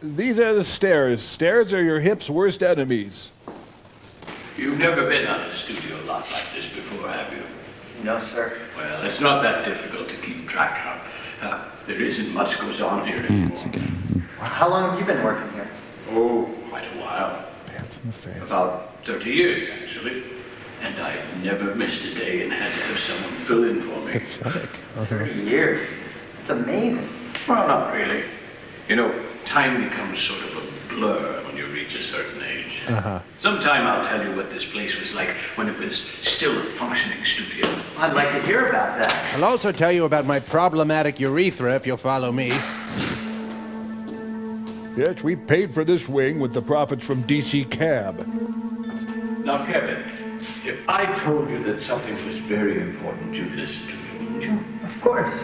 These are the stairs. Stairs are your hip's worst enemies. You've never been on a studio lot like this before, have you? No, sir. Well, it's not that difficult to keep track of. There isn't much goes on here anymore. Pants again. How long have you been working here? Oh, quite a while. Pants in the face. About 30 years, actually. And I've never missed a day and had to have someone fill in for me. Pathetic. 30 years. It's amazing. Well, not really. You know, time becomes sort of a blur when you reach a certain age. Sometime I'll tell you what this place was like when it was still a functioning studio. I'd like to hear about that. I'll also tell you about my problematic urethra if you'll follow me. Yes, we paid for this wing with the profits from DC Cab. Now, Kevin, if I told you that something was very important, you'd listen to me, wouldn't you? Of course.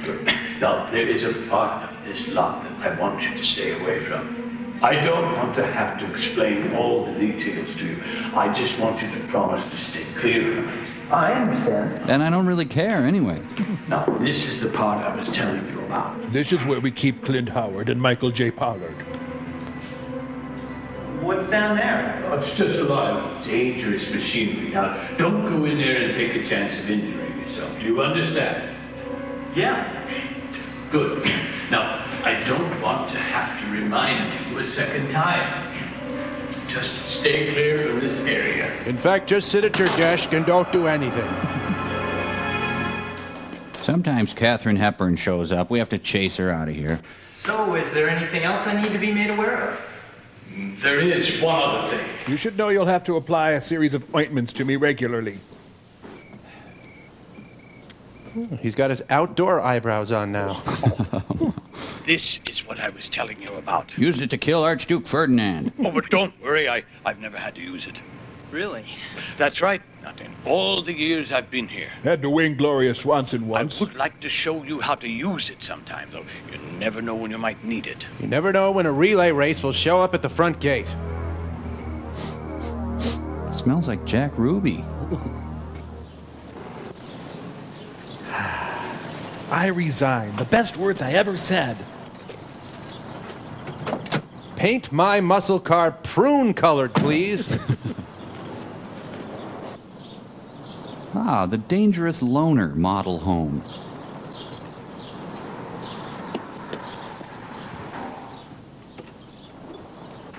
Good. Now, there is a part of this lot that I want you to stay away from. I don't want to have to explain all the details to you. I just want you to promise to stay clear from it. I understand. And I don't really care anyway. Now, this is the part I was telling you about. This is where we keep Clint Howard and Michael J. Pollard. What's down there? Oh, it's just a lot of dangerous machinery. Now, don't go in there and take a chance of injuring yourself. You understand? Yeah. Good. Now, I don't want to have to remind you a second time. Just stay clear from this area. In fact, just sit at your desk and don't do anything. Sometimes Katharine Hepburn shows up. We have to chase her out of here. So, is there anything else I need to be made aware of? There is one other thing. You should know you'll have to apply a series of ointments to me regularly. He's got his outdoor eyebrows on now. This is what I was telling you about. Used it to kill Archduke Ferdinand. Oh, but don't worry, I've never had to use it. Really? That's right. Not in all the years I've been here. Had to wing Gloria Swanson once. I would like to show you how to use it sometime, though. You never know when you might need it. You never know when a relay race will show up at the front gate. Smells like Jack Ruby. I resign. The best words I ever said. Paint my muscle car prune-colored, please. Ah, the Dangerous Loner model home.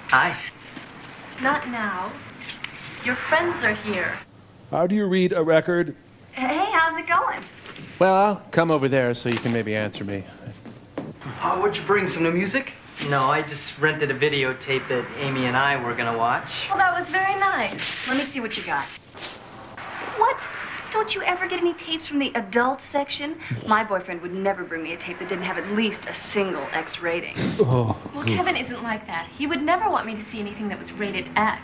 Hi. Not now. Your friends are here. How do you read a record? Hey, how's it going? Well, I'll come over there so you can maybe answer me. What'd you bring, some new music? No, I just rented a videotape that Amy and I were gonna watch. Well, that was very nice. Let me see what you got. What? Don't you ever get any tapes from the adult section? My boyfriend would never bring me a tape that didn't have at least a single X rating. Oh. Well, Kevin isn't like that. He would never want me to see anything that was rated X.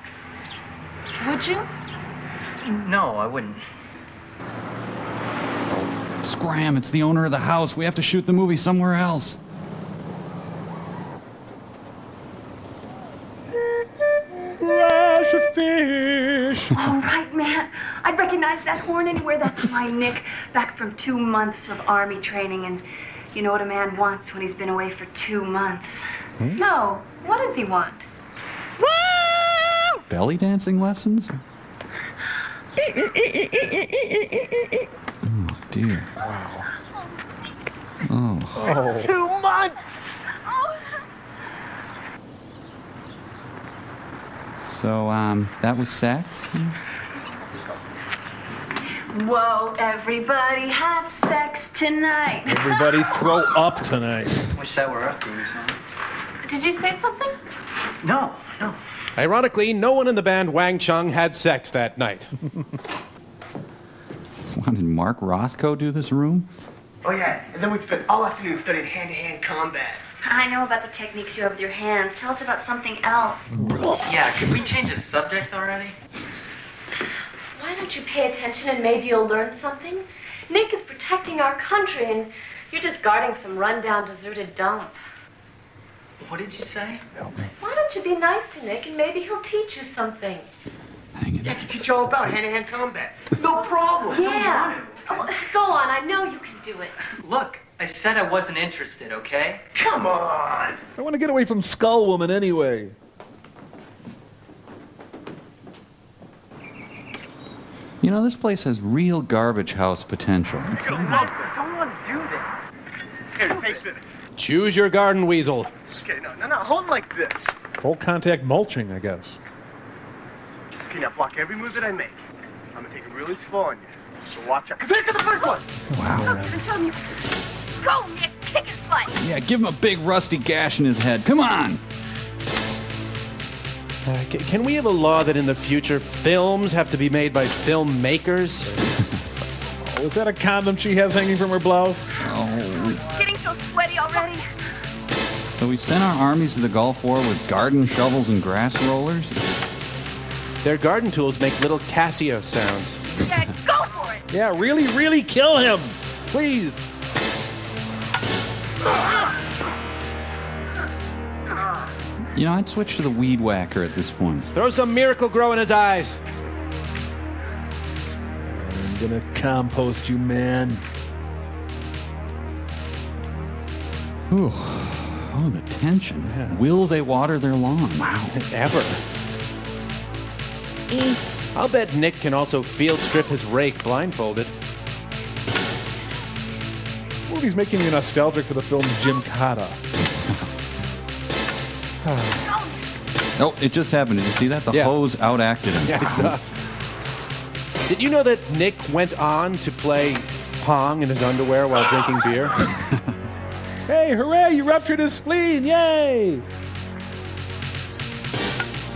Would you? No, I wouldn't. Scram, it's the owner of the house. We have to shoot the movie somewhere else. Rush of fish. All right, man. I'd recognize that horn anywhere. That's my Nick, back from 2 months of Army training. And you know what a man wants when he's been away for 2 months. No. What does he want? Belly dancing lessons? Oh, dear. Wow. Oh. 2 months! So, that was sex? Whoa, everybody have sex tonight. Everybody throw up tonight. Wish that were up to or something. Did you say something? No, no. Ironically, no one in the band Wang Chung had sex that night. What, did Mark Roscoe do this room? Oh, yeah, and then we'd spend all afternoon studying hand-to-hand combat. I know about the techniques you have with your hands. Tell us about something else. Yeah, could we change the subject already? Why don't you pay attention and maybe you'll learn something? Nick is protecting our country and you're just guarding some rundown, deserted dump. What did you say? Help me. Why don't you be nice to Nick and maybe he'll teach you something? Hang it. Yeah, I can teach you all about hand-to-hand combat. No problem. Yeah. Oh, go on, I know you can do it. Look, I said I wasn't interested, okay? Come on! I want to get away from Skull Woman anyway. You know, this place has real garbage house potential. I don't want to do this. Here, take this. Choose your garden weasel. Okay, no, hold like this. Full contact mulching, I guess. Okay, now block every move that I make. I'm gonna take it really slow on you. So watch out. Back to the first one! Go, Nick, kick his butt. Yeah, give him a big rusty gash in his head. Come on! Can we have a law that in the future films have to be made by filmmakers? Oh, is that a condom she has hanging from her blouse? Oh. Getting so sweaty already. So we sent our armies to the Gulf War with garden shovels and grass rollers? Their garden tools make little Casio sounds. Yeah, go for it. Yeah, really, really kill him. Please. You know, I'd switch to the weed whacker at this point. Throw some Miracle Grow in his eyes. I'm gonna compost you, man. Ooh. Oh, the tension. Yeah. Will they water their lawn? Wow, ever. I'll bet Nick can also field strip his rake blindfolded. This movie's making me nostalgic for the film Jim Cotta. Oh, it just happened. Did you see that? The hose outacted him. Yeah, did you know that Nick went on to play Pong in his underwear while drinking beer? Hey, hooray, you ruptured his spleen, yay!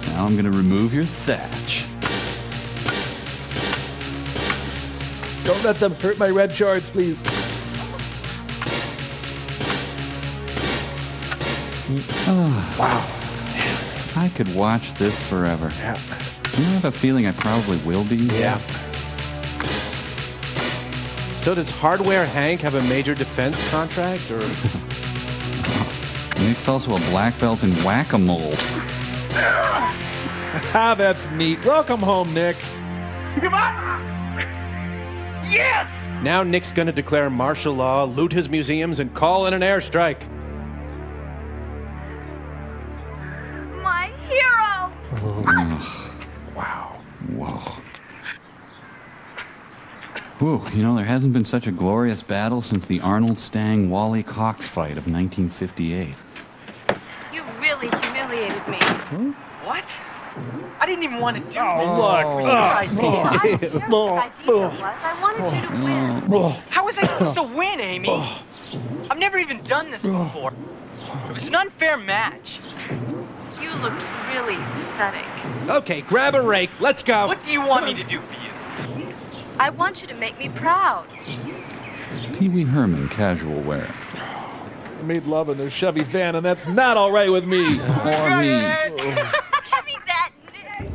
Now I'm going to remove your thatch. Don't let them hurt my red shorts, please. Wow. I could watch this forever. Yeah. You know, I have a feeling I probably will be. Yeah. So does Hardware Hank have a major defense contract, or? Nick's also a black belt in whack-a-mole. Ah, that's neat. Welcome home, Nick. Come on! Yes! Now Nick's gonna declare martial law, loot his museums, and call in an airstrike. My hero. Wow. Whoa. Whew, you know, there hasn't been such a glorious battle since the Arnold Stang-Wally Cox fight of 1958. You really humiliated me. What? I didn't even want to do this. Oh, look. I know what the idea was. I wanted you to win. How was I supposed to win, Amy? I've never even done this before. It was an unfair match. You looked really pathetic. Okay, grab a rake. Let's go. What do you want me to do for you? I want you to make me proud. Pee Wee Herman casual wear. I made love in their Chevy van, and that's not all right with me. Or me. Give me that, Nick.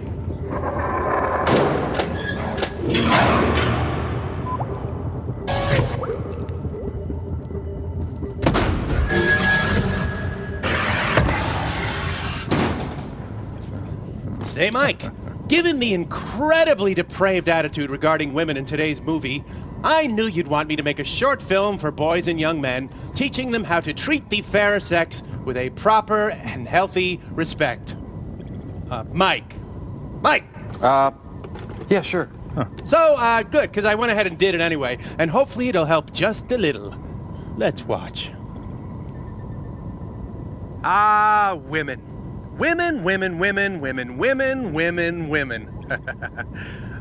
Say, Mike, given the incredibly depraved attitude regarding women in today's movie, I knew you'd want me to make a short film for boys and young men, teaching them how to treat the fairer sex with a proper and healthy respect. Mike. Yeah, sure. So, good, because I went ahead and did it anyway, and hopefully it'll help just a little. Let's watch. Women. Women.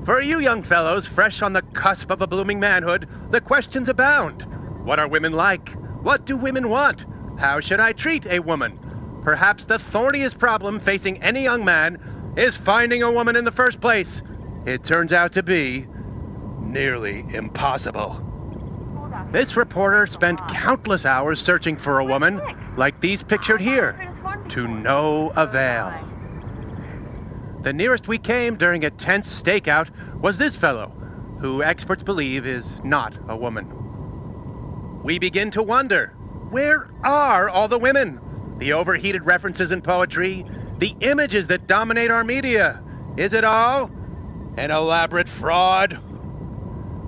For you young fellows fresh on the cusp of a blooming manhood, the questions abound. What are women like? What do women want? How should I treat a woman? Perhaps the thorniest problem facing any young man is finding a woman in the first place. It turns out to be nearly impossible. This reporter spent countless hours searching for a woman, like these pictured here, to no avail. The nearest we came during a tense stakeout was this fellow, who experts believe is not a woman. We begin to wonder, where are all the women? The overheated references in poetry, the images that dominate our media. Is it all an elaborate fraud?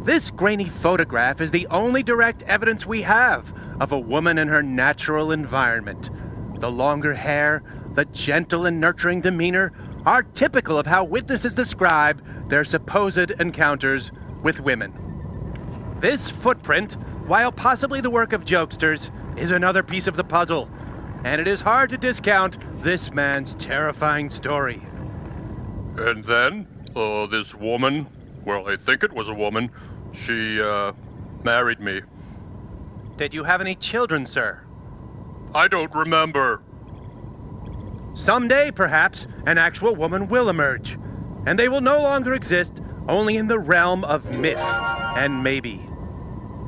This grainy photograph is the only direct evidence we have of a woman in her natural environment. The longer hair, the gentle and nurturing demeanor are typical of how witnesses describe their supposed encounters with women. This footprint, while possibly the work of jokesters, is another piece of the puzzle, and it is hard to discount this man's terrifying story. And then, this woman, well, I think it was a woman, she, married me. Did you have any children, sir? I don't remember. Someday, perhaps, an actual woman will emerge, and they will no longer exist only in the realm of myth and maybe.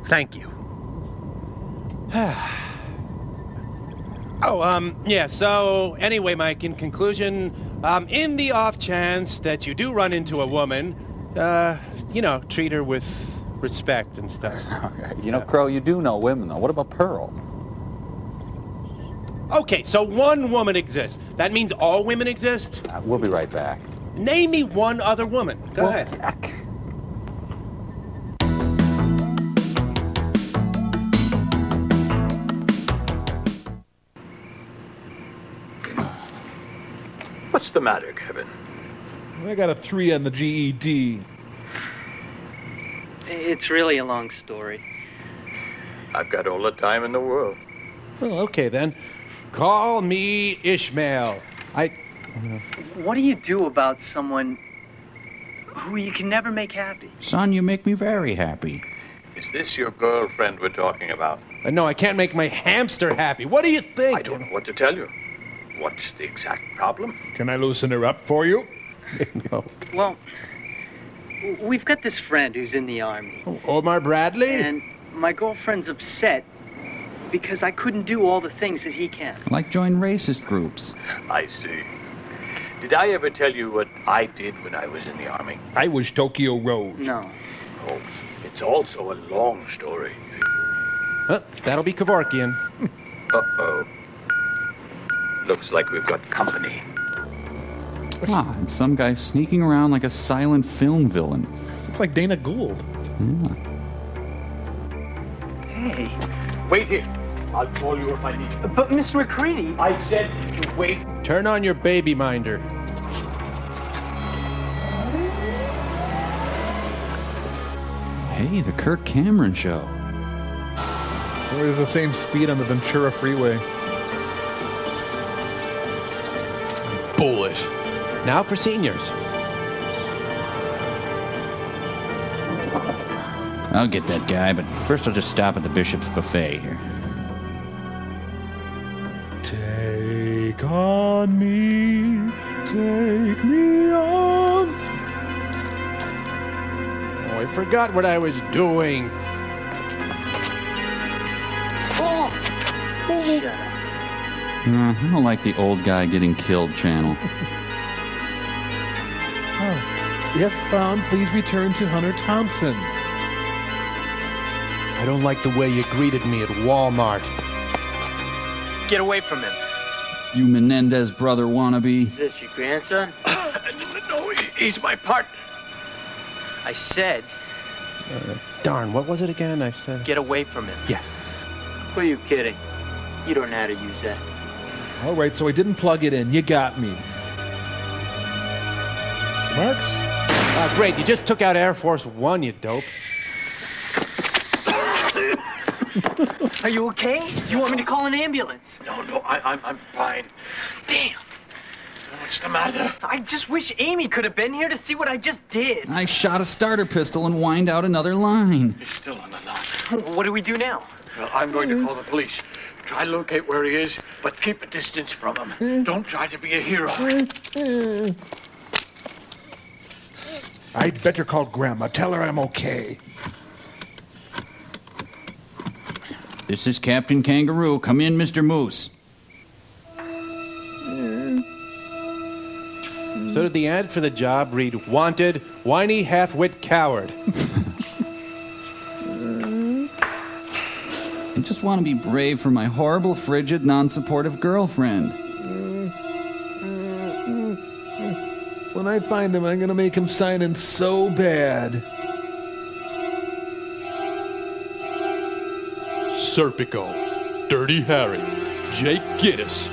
Thank you. Yeah, so anyway, Mike, in conclusion, in the off chance that you do run into a woman, treat her with respect and stuff. Okay. You know, Crow, you do know women, though. What about Pearl? Okay, so one woman exists. That means all women exist? We'll be right back. Name me one other woman. Go ahead. Heck. What's the matter, Kevin? I got a 3 on the GED. It's really a long story. I've got all the time in the world. Oh, okay, then. Call me Ishmael. What do you do about someone who you can never make happy? Son, you make me very happy. Is this your girlfriend we're talking about? No, I can't make my hamster happy. What do you think? I don't know what to tell you. What's the exact problem? Can I loosen her up for you? No. Well, we've got this friend who's in the Army. Omar Bradley? And my girlfriend's upset because I couldn't do all the things that he can. Like join racist groups. I see. Did I ever tell you what I did when I was in the Army? I was Tokyo Road. No. Oh, it's also a long story. That'll be Kevorkian. Uh-oh. Looks like we've got company. Ah, and some guy sneaking around like a silent film villain. It's like Dana Gould. Yeah. Hey. Wait here. I'll call you if I need you. But Mr. McCready... I said to wait. Turn on your baby minder. Hey, the Kirk Cameron show. It was the same speed on the Ventura Freeway. Bullet. Now for seniors. I'll get that guy, but first I'll just stop at the Bishop's Buffet here. Take on me, take me on. Oh, I forgot what I was doing. Shut up. I don't like the old guy getting killed channel. If found, please return to Hunter Thompson. I don't like the way you greeted me at Walmart. Get away from him. You Menendez brother wannabe. Is this your grandson? No, he's my partner. I said, Darn, what was it again? I said... get away from him. Yeah. Who are you kidding? You don't know how to use that. All right, so I didn't plug it in. You got me. Marks? Great, you just took out Air Force One, you dope. Are you okay? You want me to call an ambulance? No, I'm fine. Damn. What's the matter? I just wish Amy could have been here to see what I just did. I shot a starter pistol and whined out another line. He's still on the line. What do we do now? Well, I'm going to call the police. Try to locate where he is, but keep a distance from him. Don't try to be a hero. I'd better call Grandma. Tell her I'm okay. This is Captain Kangaroo. Come in, Mr. Moose. So did the ad for the job read, wanted, whiny, half-wit coward. I just want to be brave for my horrible, frigid, non-supportive girlfriend. When I find him, I'm going to make him sign in so bad. Serpico, Dirty Harry, Jake Gittes,